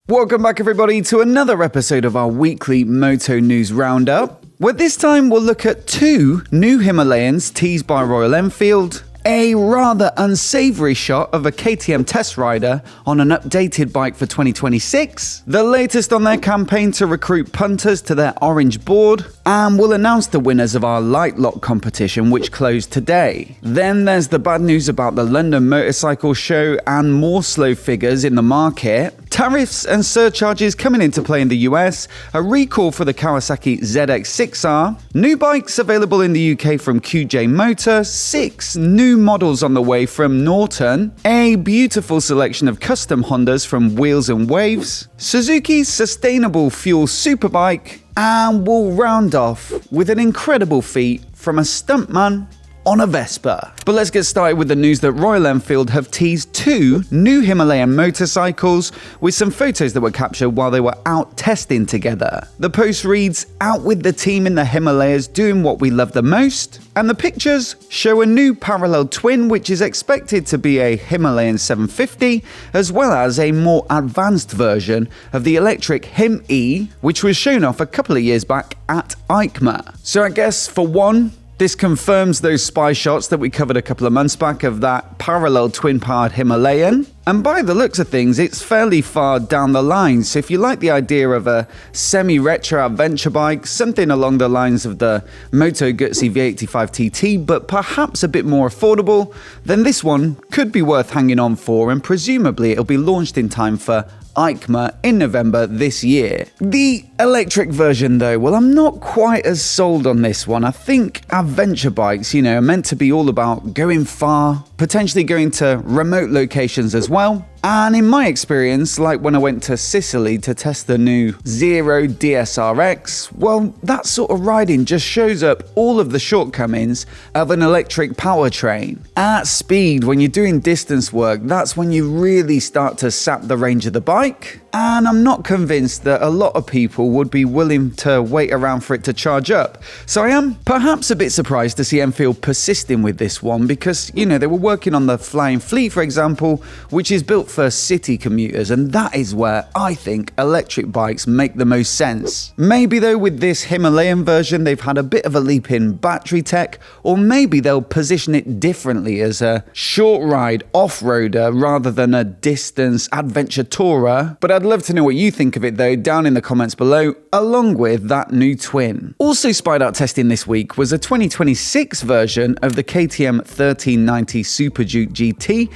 Welcome back everybody to another episode of our weekly Moto News Roundup, where this time we'll look at two new Himalayans teased by Royal Enfield, a rather unsavory shot of a KTM test rider on an updated bike for 2026, the latest on their campaign to recruit punters to their orange board, and we'll announce the winners of our LITELOK competition which closed today. Then there's the bad news about the London Motorcycle Show and more slow figures in the market, tariffs and surcharges coming into play in the US, a recall for the Kawasaki ZX-6R, new bikes available in the UK from Chigee Motor, 6 new models on the way from Norton, a beautiful selection of custom Hondas from Wheels and Waves, Suzuki's sustainable fuel superbike, and we'll round off with an incredible feat from a stuntman on a Vespa. But let's get started with the news that Royal Enfield have teased 2 new Himalayan motorcycles with some photos that were captured while they were out testing together. The post reads, "Out with the team in the Himalayas doing what we love the most," and the pictures show a new parallel twin which is expected to be a Himalayan 750 as well as a more advanced version of the electric HIMIS which was shown off a couple of years back at EICMA. So I guess for one, this confirms those spy shots that we covered a couple of months back of that parallel twin-powered Himalayan. And by the looks of things, it's fairly far down the line. So if you like the idea of a semi-retro adventure bike, something along the lines of the Moto Guzzi V85 TT, but perhaps a bit more affordable, then this one could be worth hanging on for, and presumably it'll be launched in time for EICMA in November this year. The electric version though, well, I'm not quite as sold on this one. I think adventure bikes, are meant to be all about going far, potentially going to remote locations as well. And in my experience, like when I went to Sicily to test the new Zero DSRX, well, that sort of riding just shows up all of the shortcomings of an electric powertrain. At speed, when you're doing distance work, that's when you really start to sap the range of the bike. And I'm not convinced that a lot of people would be willing to wait around for it to charge up. So I am perhaps a bit surprised to see Enfield persisting with this one because, they were working on the Flying Fleet, for example, which is built for city commuters, and that is where I think electric bikes make the most sense. Maybe though with this Himalayan version they've had a bit of a leap in battery tech, or maybe they'll position it differently as a short ride off-roader rather than a distance adventure tourer. But I'd love to know what you think of it though down in the comments below, along with that new twin. Also spied out testing this week was a 2026 version of the KTM 1390 Super Duke GT.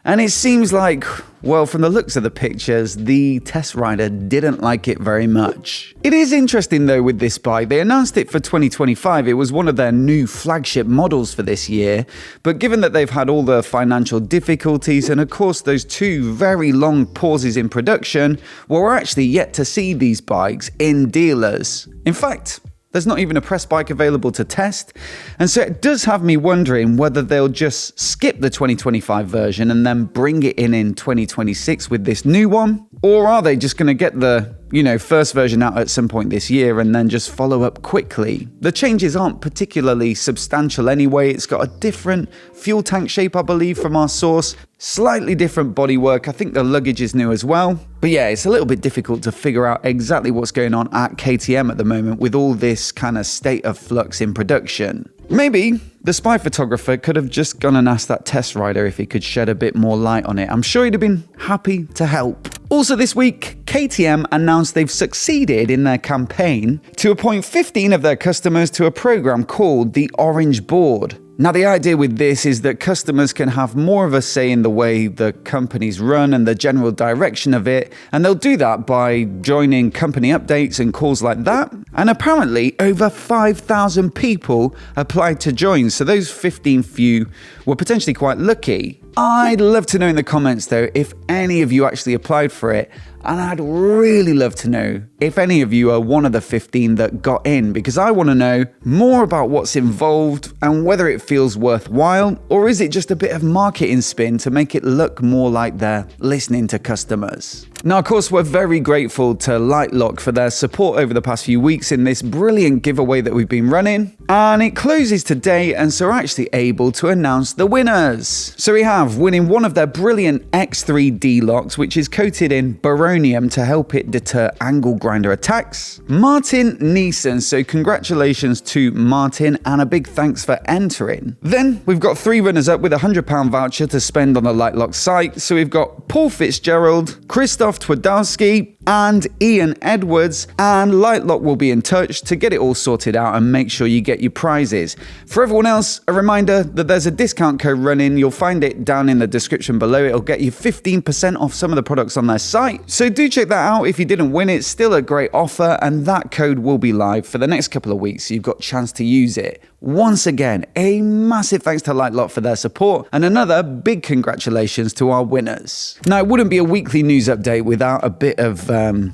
And it seems like, well, from the looks of the pictures, the test rider didn't like it very much. It is interesting though with this bike, they announced it for 2025, it was one of their new flagship models for this year, but given that they've had all the financial difficulties and of course those 2 very long pauses in production, well, we're actually yet to see these bikes in dealers. In fact, there's not even a press bike available to test, and so it does have me wondering whether they'll just skip the 2025 version and then bring it in 2026 with this new one, or are they just going to get the first version out at some point this year and then just follow up quickly. The changes aren't particularly substantial anyway. It's got a different fuel tank shape, I believe, from our source. Slightly different bodywork. I think the luggage is new as well. But yeah, it's a little bit difficult to figure out exactly what's going on at KTM at the moment with all this kind of state of flux in production. Maybe the spy photographer could have just gone and asked that test rider if he could shed a bit more light on it. I'm sure he'd have been happy to help. Also this week, KTM announced they've succeeded in their campaign to appoint 15 of their customers to a program called the Orange Board. Now, the idea with this is that customers can have more of a say in the way the companies run and the general direction of it, and they'll do that by joining company updates and calls like that. And apparently, over 5,000 people applied to join, so those 15 few were potentially quite lucky. I'd love to know in the comments, though, if any of you actually applied for it. And I'd really love to know if any of you are one of the 15 that got in, because I want to know more about what's involved and whether it feels worthwhile, or is it just a bit of marketing spin to make it look more like they're listening to customers. Now, of course, we're very grateful to LITELOK for their support over the past few weeks in this brilliant giveaway that we've been running. And it closes today, and so we're actually able to announce the winners. So we have winning one of their brilliant X3D locks, which is coated in boronium to help it deter angle grinder attacks, Martin Neeson. So congratulations to Martin, and a big thanks for entering. Then we've got 3 runners up with a £100 voucher to spend on the LITELOK site. So we've got Paul Fitzgerald, Christoph Twardowski, and Ian Edwards, and LITELOK will be in touch to get it all sorted out and make sure you get your prizes. For everyone else, a reminder that there's a discount code running. You'll find it down in the description below. It'll get you 15% off some of the products on their site. So do check that out if you didn't win it. Still a great offer, and that code will be live for the next couple of weeks, so you've got a chance to use it. Once again, a massive thanks to LITELOK for their support, and another big congratulations to our winners. Now, it wouldn't be a weekly news update without a bit of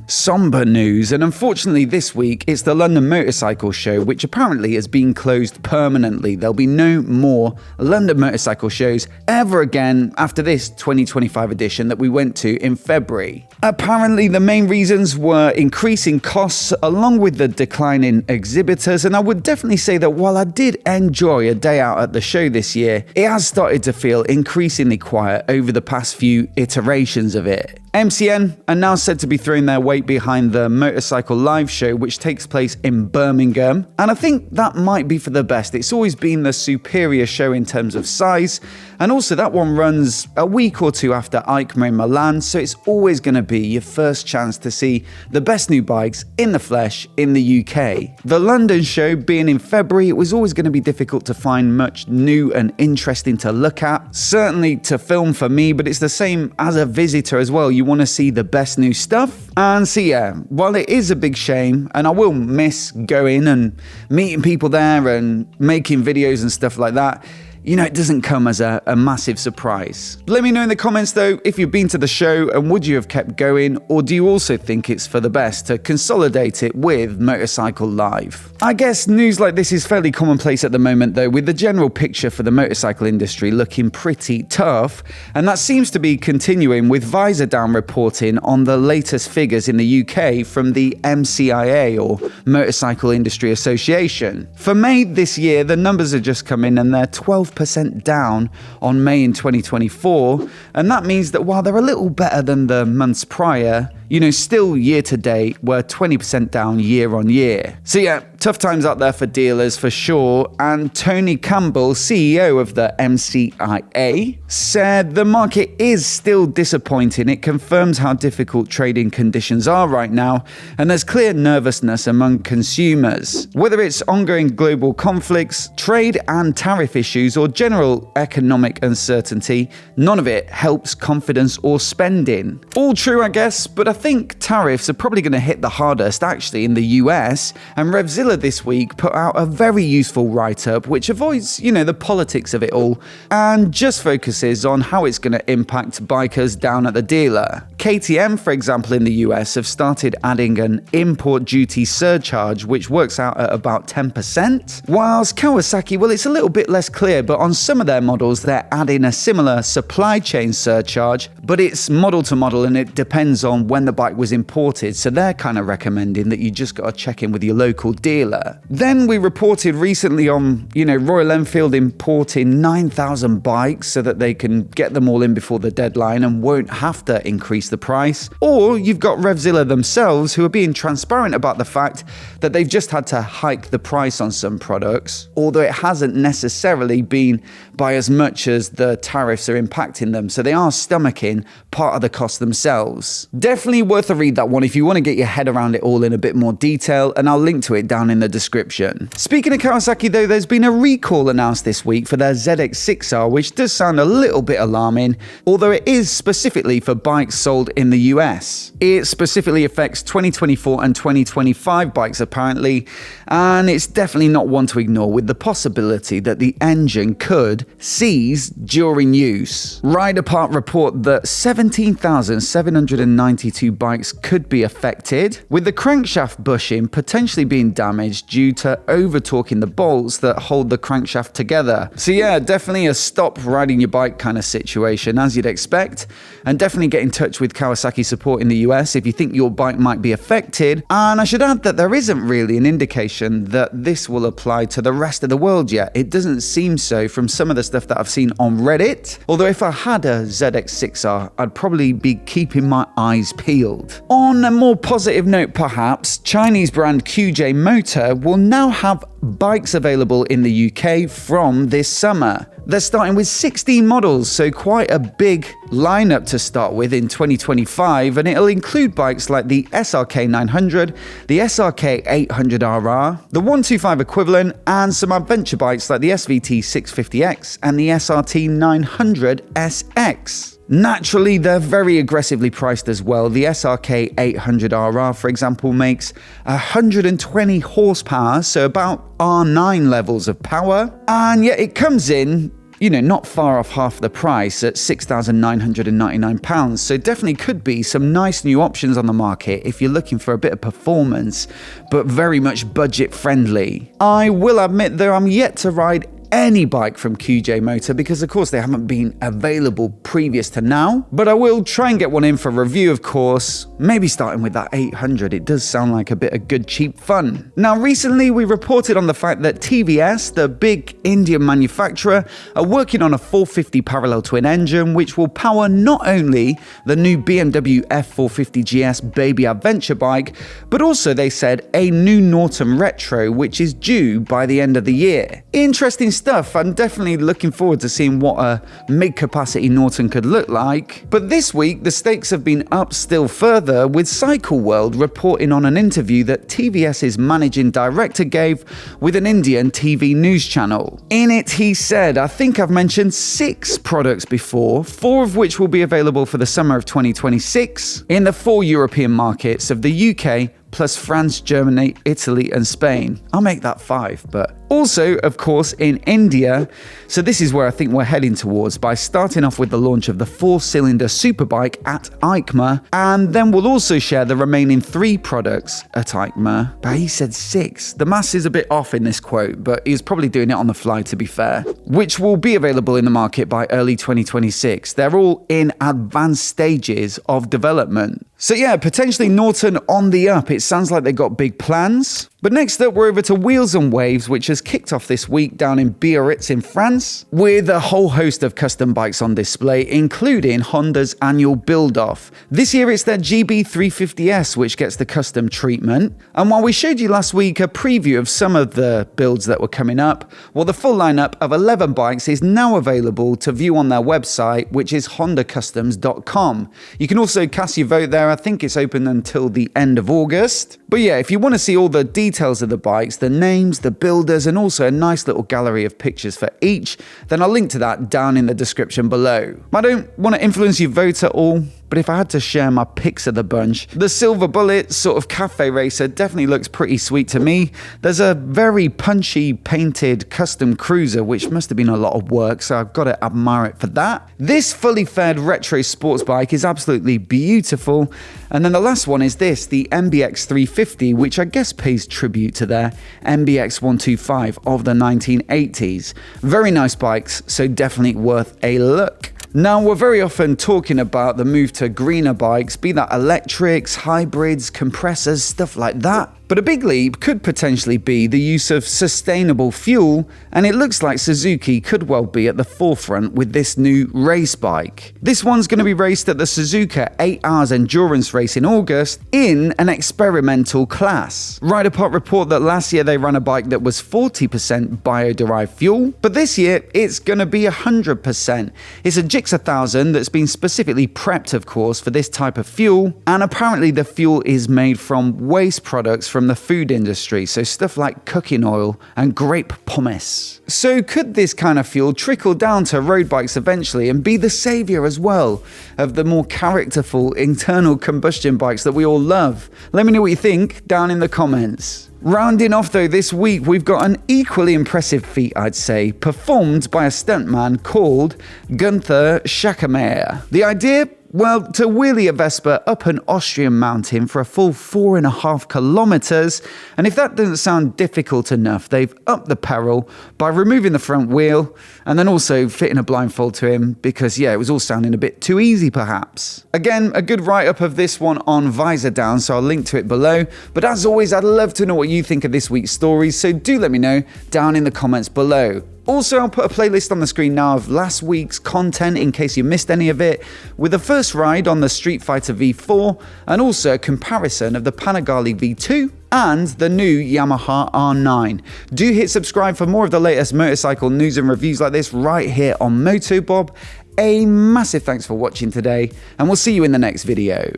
somber news, and unfortunately this week it's the London Motorcycle Show, which apparently has been closed permanently. There'll be no more London Motorcycle Shows ever again after this 2025 edition that we went to in February. Apparently the main reasons were increasing costs along with the decline in exhibitors, and I would definitely say that while I did enjoy a day out at the show this year, it has started to feel increasingly quiet over the past few iterations of it. MCN are now said to be throwing their weight behind the Motorcycle Live show, which takes place in Birmingham, and I think that might be for the best. It's always been the superior show in terms of size, and also that one runs a week or two after EICMA in Milan, so it's always going to be your first chance to see the best new bikes in the flesh in the UK. The London show being in February, it was always going to be difficult to find much new and interesting to look at, certainly to film for me, but it's the same as a visitor as well. You want to see the best new stuff. And so yeah, while it is a big shame, and I will miss going and meeting people there and making videos and stuff like that, you know, it doesn't come as a massive surprise. Let me know in the comments though if you've been to the show, and would you have kept going, or do you also think it's for the best to consolidate it with Motorcycle Live? I guess news like this is fairly commonplace at the moment though, with the general picture for the motorcycle industry looking pretty tough, and that seems to be continuing with Visor Down reporting on the latest figures in the UK from the MCIA, or Motorcycle Industry Association. For May this year, the numbers have just come in and they're 12% down on May in 2024, and that means that while they're a little better than the months prior, you know, still year to date, we're 20% down year on year. So yeah, tough times out there for dealers for sure. And Tony Campbell, CEO of the MCIA, said the market is still disappointing. It confirms how difficult trading conditions are right now, and there's clear nervousness among consumers. Whether it's ongoing global conflicts, trade and tariff issues, or general economic uncertainty, none of it helps confidence or spending. All true, I guess, but I think tariffs are probably going to hit the hardest actually in the US, and RevZilla this week put out a very useful write-up which avoids, you know, the politics of it all and just focuses on how it's going to impact bikers down at the dealer. KTM, for example, in the US have started adding an import duty surcharge which works out at about 10%, whilst Kawasaki, well, it's a little bit less clear, but on some of their models they're adding a similar supply chain surcharge, but it's model to model and it depends on when the bike was imported, so they're kind of recommending that you just got to check in with your local dealer. Then we reported recently on, you know, Royal Enfield importing 9,000 bikes so that they can get them all in before the deadline and won't have to increase the price. Or you've got RevZilla themselves who are being transparent about the fact that they've just had to hike the price on some products, although it hasn't necessarily been by as much as the tariffs are impacting them, so they are stomaching part of the cost themselves. Definitely worth a read, that one, if you want to get your head around it all in a bit more detail, and I'll link to it down in the description. Speaking of Kawasaki though, there's been a recall announced this week for their ZX6R, which does sound a little bit alarming, although it is specifically for bikes sold in the US. It specifically affects 2024 and 2025 bikes apparently, and it's definitely not one to ignore, with the possibility that the engine could seize during use. Ride Apart report that 17,792 bikes could be affected, with the crankshaft bushing potentially being damaged due to over-torquing the bolts that hold the crankshaft together. So yeah, definitely a stop riding your bike kind of situation, as you'd expect, and definitely get in touch with with Kawasaki support in the US if you think your bike might be affected. And I should add that there isn't really an indication that this will apply to the rest of the world yet. It doesn't seem so from some of the stuff that I've seen on Reddit. Although if I had a ZX6R, I'd probably be keeping my eyes peeled. On a more positive note perhaps, Chinese brand Chigee Motor will now have bikes available in the UK from this summer. They're starting with 16 models, so quite a big lineup to start with in 2025, and it'll include bikes like the SRK 900, the SRK 800RR, the 125 equivalent, and some adventure bikes like the SVT 650X and the SRT 900SX. Naturally, they're very aggressively priced as well. The SRK 800RR, for example, makes 120 horsepower, so about R9 levels of power, and yet it comes in, not far off half the price at £6,999, so definitely could be some nice new options on the market if you're looking for a bit of performance, but very much budget friendly. I will admit though, I'm yet to ride any bike from Chigee Motor because of course they haven't been available previous to now, but I will try and get one in for review of course, maybe starting with that 800. It does sound like a bit of good cheap fun. Now recently we reported on the fact that TVS, the big Indian manufacturer, are working on a 450 parallel twin engine which will power not only the new BMW F450 GS baby adventure bike, but also they said a new Norton Retro which is due by the end of the year. Interesting stuff. I'm definitely looking forward to seeing what a mid-capacity Norton could look like. But this week, the stakes have been upped still further with Cycle World reporting on an interview that TVS's managing director gave with an Indian TV news channel. In it, he said, I think I've mentioned 6 products before, 4 of which will be available for the summer of 2026 in the 4 European markets of the UK, plus France, Germany, Italy, and Spain. I'll make that 5, but also, of course, in India. So this is where I think we're heading towards by starting off with the launch of the 4-cylinder superbike at EICMA, and then we'll also share the remaining 3 products at EICMA. But he said 6. The maths is a bit off in this quote, but he was probably doing it on the fly to be fair, which will be available in the market by early 2026. They're all in advanced stages of development. So yeah, potentially Norton on the up. It sounds like they got big plans. But next up, we're over to Wheels and Waves, which has kicked off this week down in Biarritz in France, with a whole host of custom bikes on display, including Honda's annual build-off. This year it's their GB350S, which gets the custom treatment. And while we showed you last week a preview of some of the builds that were coming up, well, the full lineup of 11 bikes is now available to view on their website, which is hondacustoms.com. You can also cast your vote there. I think it's open until the end of August. But yeah, if you want to see all the details of the bikes, the names, the builders, and also a nice little gallery of pictures for each, then I'll link to that down in the description below. I don't want to influence your vote at all, but if I had to share my picks of the bunch, the Silver Bullet sort of cafe racer definitely looks pretty sweet to me. There's a very punchy painted custom cruiser, which must have been a lot of work, so I've got to admire it for that. This fully fed retro sports bike is absolutely beautiful. And then the last one is this, the MBX 350, which I guess pays tribute to their MBX 125 of the 1980s. Very nice bikes, so definitely worth a look. Now, we're very often talking about the move to greener bikes, be that electrics, hybrids, compressors, stuff like that. But a big leap could potentially be the use of sustainable fuel, and it looks like Suzuki could well be at the forefront with this new race bike. This one's going to be raced at the Suzuka 8 Hours Endurance Race in August in an experimental class. Riderpot report that last year they ran a bike that was 40% bio-derived fuel, but this year it's going to be 100%. It's a GIX 1000 that's been specifically prepped, of course, for this type of fuel, and apparently the fuel is made from waste products from the food industry, so stuff like cooking oil and grape pomace. So could this kind of fuel trickle down to road bikes eventually and be the savior as well of the more characterful internal combustion bikes that we all love? Let me know what you think down in the comments. Rounding off though this week, we've got an equally impressive feat, I'd say, performed by a stuntman called Gunther Schackermeyer. The idea? Well, to wheelie a Vespa up an Austrian mountain for a full 4.5 kilometers, and if that doesn't sound difficult enough, they've upped the peril by removing the front wheel and then also fitting a blindfold to him because, yeah, it was all sounding a bit too easy perhaps. Again, a good write-up of this one on Visor Down, so I'll link to it below. But as always, I'd love to know what you think of this week's stories, so do let me know down in the comments below. Also, I'll put a playlist on the screen now of last week's content in case you missed any of it, with the first ride on the Street Fighter V4 and also a comparison of the Panigale V2 and the new Yamaha R9. Do hit subscribe for more of the latest motorcycle news and reviews like this right here on MOTOBOB. A massive thanks for watching today, and we'll see you in the next video.